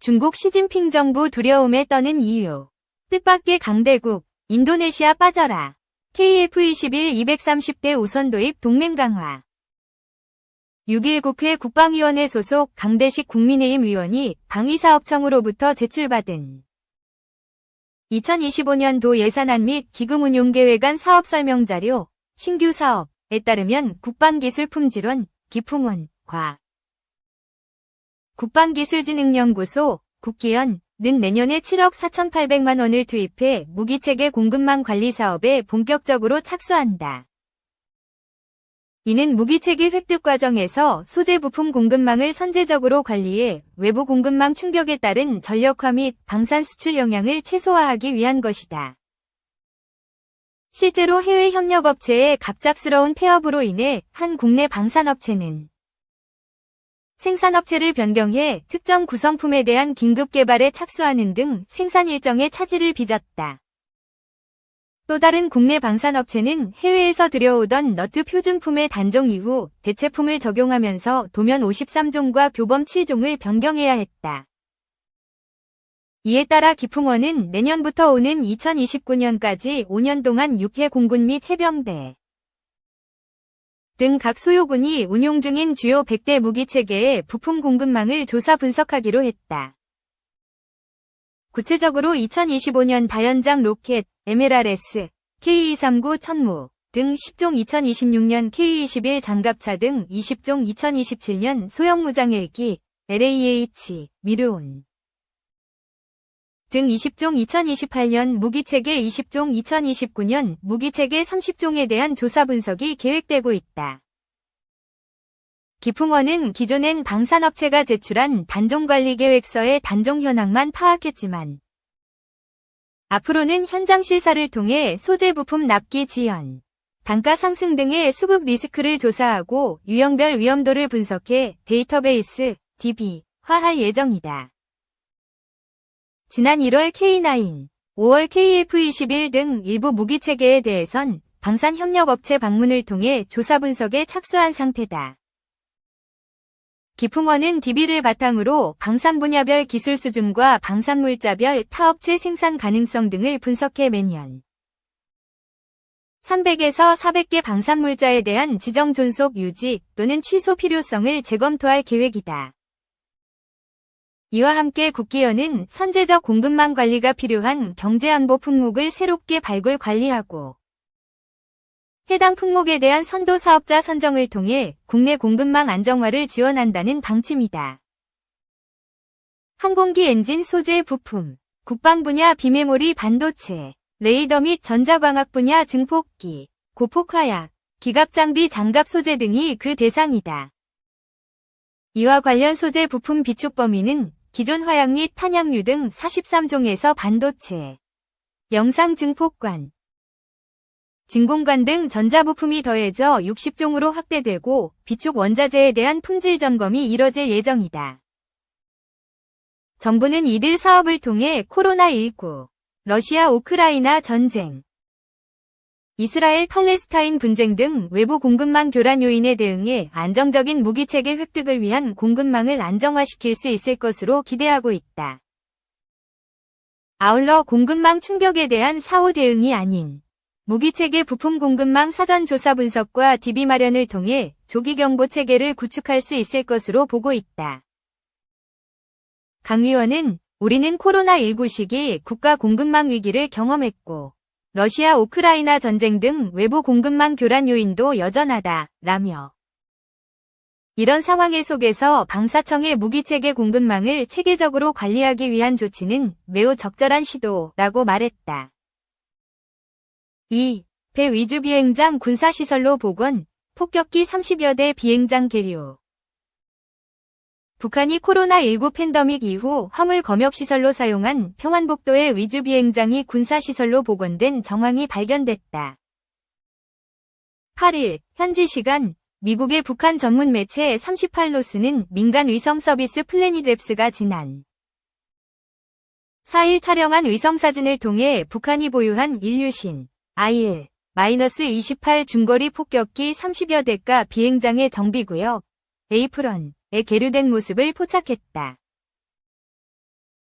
중국 시진핑 정부 두려움에 떠는 이유. 뜻밖의 강대국, 인도네시아 빠져라. KF-21 230대 우선 도입 동맹 강화. 6일 국회 국방위원회 소속 강대식 국민의힘 의원이 방위사업청으로부터 제출받은 2025년도 예산안 및 기금운용계획안 사업설명자료, 신규 사업에 따르면 국방기술품질원, 기품원,과 국방기술진흥연구소, 국기연은 내년에 7억 4,800만 원을 투입해 무기체계 공급망 관리 사업에 본격적으로 착수한다. 이는 무기체계 획득 과정에서 소재 부품 공급망을 선제적으로 관리해 외부 공급망 충격에 따른 전력화 및 방산 수출 영향을 최소화하기 위한 것이다. 실제로 해외 협력업체의 갑작스러운 폐업으로 인해 한 국내 방산업체는 생산업체를 변경해 특정 구성품에 대한 긴급 개발에 착수하는 등 생산 일정에 차질을 빚었다. 또 다른 국내 방산업체는 해외에서 들여오던 너트 표준품의 단종 이후 대체품을 적용하면서 도면 53종과 교범 7종을 변경해야 했다. 이에 따라 기품원은 내년부터 오는 2029년까지 5년 동안 육해 공군 및 해병대 등 각 소요군이 운용 중인 주요 100대 무기체계의 부품 공급망을 조사 분석하기로 했다. 구체적으로 2025년 다연장 로켓, MLRS, K239 천무 등 10종 2026년 K21 장갑차 등 20종 2027년 소형 무장 헬기, LAH, 미르온 등 20종 2028년 무기체계 20종 2029년 무기체계 30종에 대한 조사 분석이 계획되고 있다. 기품원은 기존엔 방산업체가 제출한 단종관리계획서의 단종 현황만 파악했지만 앞으로는 현장 실사를 통해 소재 부품 납기 지연, 단가 상승 등의 수급 리스크를 조사하고 유형별 위험도를 분석해 데이터베이스, DB화할 예정이다. 지난 1월 K9, 5월 KF-21 등 일부 무기체계에 대해선 방산협력업체 방문을 통해 조사 분석에 착수한 상태다. 기품원은 DB를 바탕으로 방산 분야별 기술 수준과 방산물자별 타업체 생산 가능성 등을 분석해 매년 300에서 400개 방산물자에 대한 지정 존속 유지 또는 취소 필요성을 재검토할 계획이다. 이와 함께 국기연은 선제적 공급망 관리가 필요한 경제안보 품목을 새롭게 발굴 관리하고 해당 품목에 대한 선도 사업자 선정을 통해 국내 공급망 안정화를 지원한다는 방침이다. 항공기 엔진 소재 부품, 국방 분야 비메모리 반도체, 레이더 및 전자광학 분야 증폭기, 고폭화약, 기갑장비 장갑 소재 등이 그 대상이다. 이와 관련 소재 부품 비축 범위는 기존 화약 및 탄약류 등 43종에서 반도체, 영상 증폭관, 진공관 등 전자부품이 더해져 60종으로 확대되고 비축 원자재에 대한 품질 점검이 이뤄질 예정이다. 정부는 이들 사업을 통해 코로나19, 러시아 우크라이나 전쟁, 이스라엘 팔레스타인 분쟁 등 외부 공급망 교란 요인에 대응해 안정적인 무기체계 획득을 위한 공급망을 안정화시킬 수 있을 것으로 기대하고 있다. 아울러 공급망 충격에 대한 사후 대응이 아닌 무기체계 부품 공급망 사전 조사 분석과 DB 마련을 통해 조기 경보 체계를 구축할 수 있을 것으로 보고 있다. 강 의원은 우리는 코로나19 시기 국가 공급망 위기를 경험했고 러시아 우크라이나 전쟁 등 외부 공급망 교란 요인도 여전하다 라며 이런 상황의 속에서 방사청의 무기체계 공급망을 체계적으로 관리하기 위한 조치는 매우 적절한 시도라고 말했다. 2. 배 위주 비행장 군사시설로 복원, 폭격기 30여 대 비행장 계류. 북한이 코로나19 팬데믹 이후 화물 검역시설로 사용한 평안북도의 위주 비행장이 군사시설로 복원된 정황이 발견됐다. 8일, 현지 시간, 미국의 북한 전문 매체 38노스는 민간 위성 서비스 플래닛랩스가 지난 4일 촬영한 위성사진을 통해 북한이 보유한 인류신, IL-28 중거리 폭격기 30여 대가 비행장의 정비구역, 에이프런에 계류된 모습을 포착했다.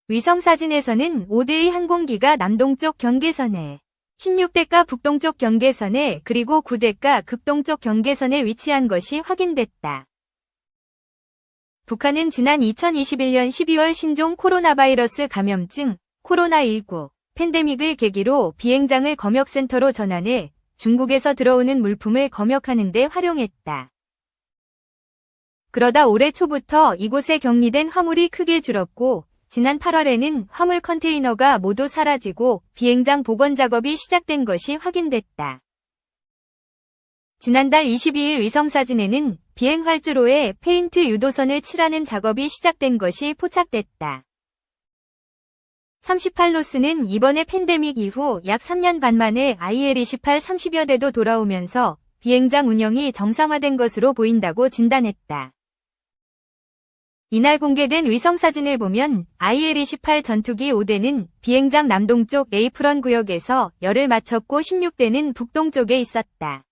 위성사진에서는 5대의 항공기가 남동쪽 경계선에, 16대가 북동쪽 경계선에 그리고 9대가 극동쪽 경계선에 위치한 것이 확인됐다. 북한은 지난 2021년 12월 신종 코로나 바이러스 감염증 코로나19 팬데믹을 계기로 비행장을 검역센터로 전환해 중국에서 들어오는 물품을 검역하는 데 활용했다. 그러다 올해 초부터 이곳에 격리된 화물이 크게 줄었고 지난 8월에는 화물 컨테이너가 모두 사라지고 비행장 복원 작업이 시작된 것이 확인됐다. 지난달 22일 위성사진에는 비행 활주로에 페인트 유도선을 칠하는 작업이 시작된 것이 포착됐다. 38노스는 이번에 팬데믹 이후 약 3년 반 만에 IL-28 30여 대도 돌아오면서 비행장 운영이 정상화된 것으로 보인다고 진단했다. 이날 공개된 위성사진을 보면 IL-28 전투기 5대는 비행장 남동쪽 에이프런 구역에서 열을 마쳤고 16대는 북동쪽에 있었다.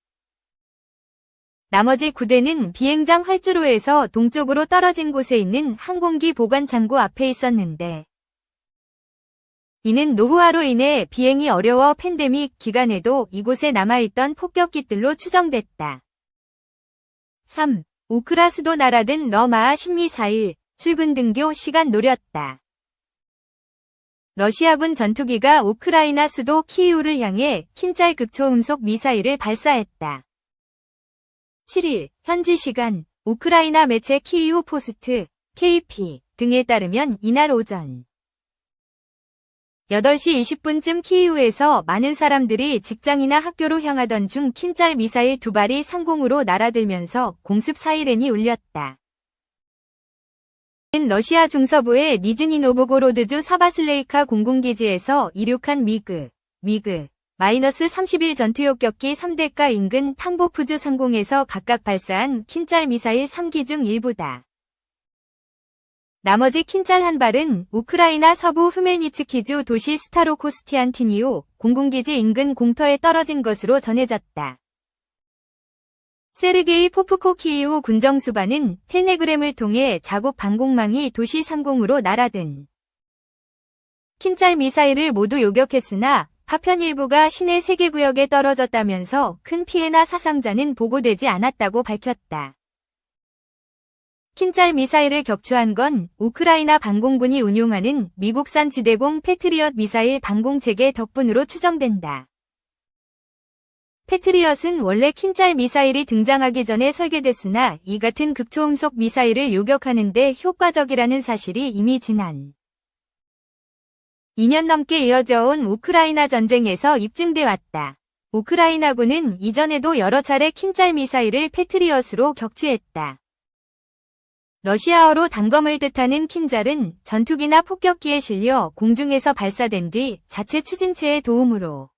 나머지 9대는 비행장 활주로에서 동쪽으로 떨어진 곳에 있는 항공기 보관 창고 앞에 있었는데 이는 노후화로 인해 비행이 어려워 팬데믹 기간에도 이곳에 남아있던 폭격기들로 추정됐다. 3. 우크라 수도 날아든 러마아 신미사일, 출근 등교 시간 노렸다. 러시아군 전투기가 우크라이나 수도 키이우를 향해 킨짤 극초음속 미사일을 발사했다. 7일, 현지 시간, 우크라이나 매체 키이우 포스트, KP 등에 따르면 이날 오전 8시 20분쯤 키이우에서 많은 사람들이 직장이나 학교로 향하던 중 킨짤 미사일 2발이 상공으로 날아들면서 공습 사이렌이 울렸다. 러시아 중서부의 니즈니 노브고로드주 사바슬레이카 공군기지에서 이륙한 미그-31 전투요격기 3대가 인근 탕보프주 상공에서 각각 발사한 킨짤 미사일 3기 중 일부다. 나머지 킨짤 한 발은 우크라이나 서부 흐멜니츠키주 도시 스타로코스티안티니우 공군기지 인근 공터에 떨어진 것으로 전해졌다. 세르게이 포프코 키이우 군정수반은 텔레그램을 통해 자국 방공망이 도시 상공으로 날아든 킨짤 미사일을 모두 요격했으나 파편 일부가 시내 3개 구역에 떨어졌다면서 큰 피해나 사상자는 보고되지 않았다고 밝혔다. 킨짤 미사일을 격추한 건 우크라이나 방공군이 운용하는 미국산 지대공 패트리엇 미사일 방공체계 덕분으로 추정된다. 패트리엇은 원래 킨짤 미사일이 등장하기 전에 설계됐으나 이 같은 극초음속 미사일을 요격하는 데 효과적이라는 사실이 이미 지난 2년 넘게 이어져 온 우크라이나 전쟁에서 입증돼 왔다. 우크라이나군은 이전에도 여러 차례 킨짤 미사일을 패트리엇으로 격추했다. 러시아어로 단검을 뜻하는 킨잘은 전투기나 폭격기에 실려 공중에서 발사된 뒤 자체 추진체의 도움으로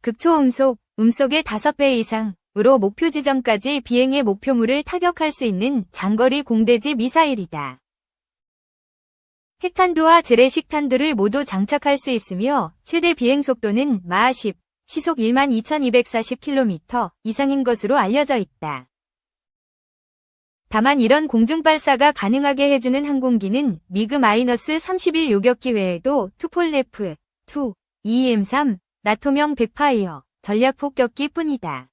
극초음속, 음속의 5배 이상으로 목표 지점까지 비행의 목표물을 타격할 수 있는 장거리 공대지 미사일이다. 핵탄두와 재래식탄두를 모두 장착할 수 있으며 최대 비행속도는 마하 10, 시속 12,240km 이상인 것으로 알려져 있다. 다만 이런 공중발사가 가능하게 해주는 항공기는 미그-31 요격기 외에도 투폴레프, 2, EM-3, 나토명 백파이어, 전략폭격기 뿐이다.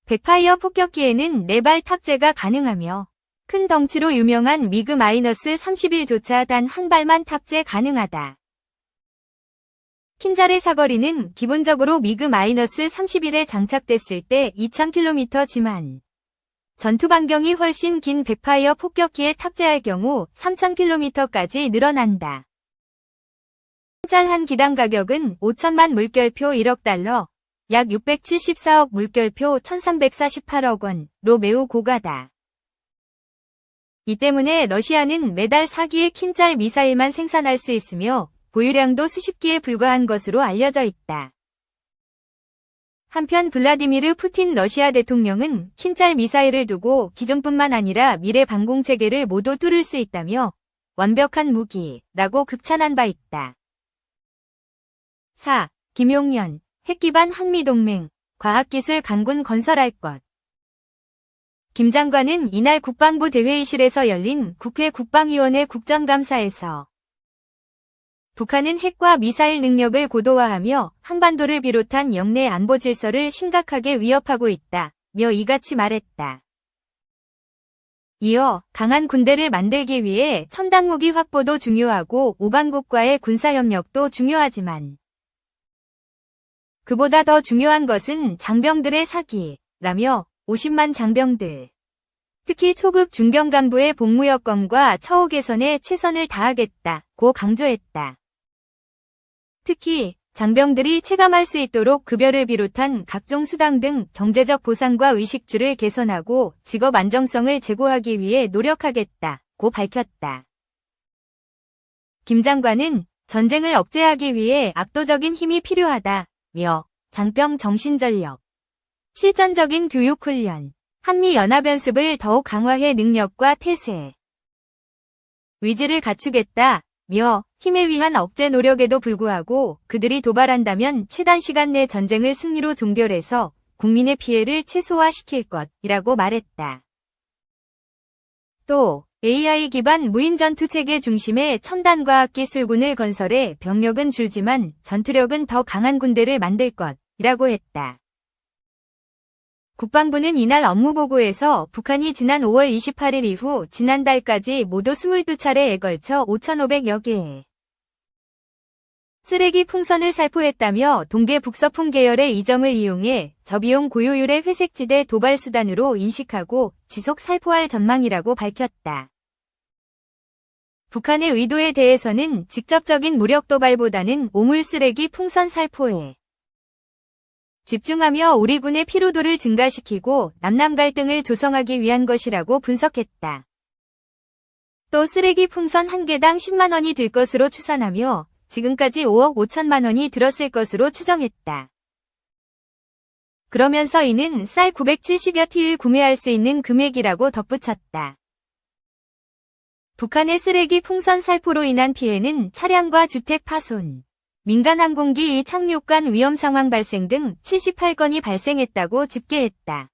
백파이어 폭격기에는 4발 탑재가 가능하며 큰 덩치로 유명한 미그-31조차 단 한 발만 탑재 가능하다. 킨잘의 사거리는 기본적으로 미그-31에 장착됐을 때 2000km지만 전투 반경이 훨씬 긴 백파이어 폭격기에 탑재할 경우 3000km까지 늘어난다. 킨잘 한 기당 가격은 5천만 물결표 1억 달러, 약 674억 물결표 1348억 원로 매우 고가다. 이 때문에 러시아는 매달 4기의 킨짤 미사일만 생산할 수 있으며 보유량도 수십 기에 불과한 것으로 알려져 있다. 한편 블라디미르 푸틴 러시아 대통령은 킨짤 미사일을 두고 기존뿐만 아니라 미래 방공체계를 모두 뚫을 수 있다며 완벽한 무기라고 극찬한 바 있다. 4. 김용현, 핵기반 한미동맹, 과학기술 강군 건설할 것. 김 장관은 이날 국방부 대회의실에서 열린 국회 국방위원회 국정감사에서 북한은 핵과 미사일 능력을 고도화하며 한반도를 비롯한 영내 안보 질서를 심각하게 위협하고 있다며 이같이 말했다. 이어 강한 군대를 만들기 위해 첨단 무기 확보도 중요하고 오반국과의 군사협력도 중요하지만 그보다 더 중요한 것은 장병들의 사기라며 50만 장병들, 특히 초급 중경 간부의 복무 여건과 처우 개선에 최선을 다하겠다고 강조했다. 특히 장병들이 체감할 수 있도록 급여를 비롯한 각종 수당 등 경제적 보상과 의식주를 개선하고 직업 안정성을 제고하기 위해 노력하겠다고 밝혔다. 김 장관은 전쟁을 억제하기 위해 압도적인 힘이 필요하다며 장병 정신전력, 실전적인 교육훈련, 한미연합연습을 더욱 강화해 능력과 태세, 의지를 갖추겠다며 힘에 의한 억제 노력에도 불구하고 그들이 도발한다면 최단 시간 내 전쟁을 승리로 종결해서 국민의 피해를 최소화시킬 것이라고 말했다. 또 AI 기반 무인 전투체계 중심의 첨단 과학기술군을 건설해 병력은 줄지만 전투력은 더 강한 군대를 만들 것이라고 했다. 국방부는 이날 업무보고에서 북한이 지난 5월 28일 이후 지난달까지 모두 22차례에 걸쳐 5,500여 개의 쓰레기 풍선을 살포했다며 동계 북서풍 계열의 이 점을 이용해 저비용 고효율의 회색지대 도발 수단으로 인식하고 지속 살포할 전망이라고 밝혔다. 북한의 의도에 대해서는 직접적인 무력 도발보다는 오물 쓰레기 풍선 살포에 집중하며 우리 군의 피로도를 증가시키고 남남 갈등을 조성하기 위한 것이라고 분석했다. 또 쓰레기 풍선 한 개당 10만 원이 들 것으로 추산하며 지금까지 5억 5천만 원이 들었을 것으로 추정했다. 그러면서 이는 쌀 970여 티를 구매할 수 있는 금액이라고 덧붙였다. 북한의 쓰레기 풍선 살포로 인한 피해는 차량과 주택 파손, 민간 항공기 착륙간 위험 상황 발생 등 78건이 발생했다고 집계했다.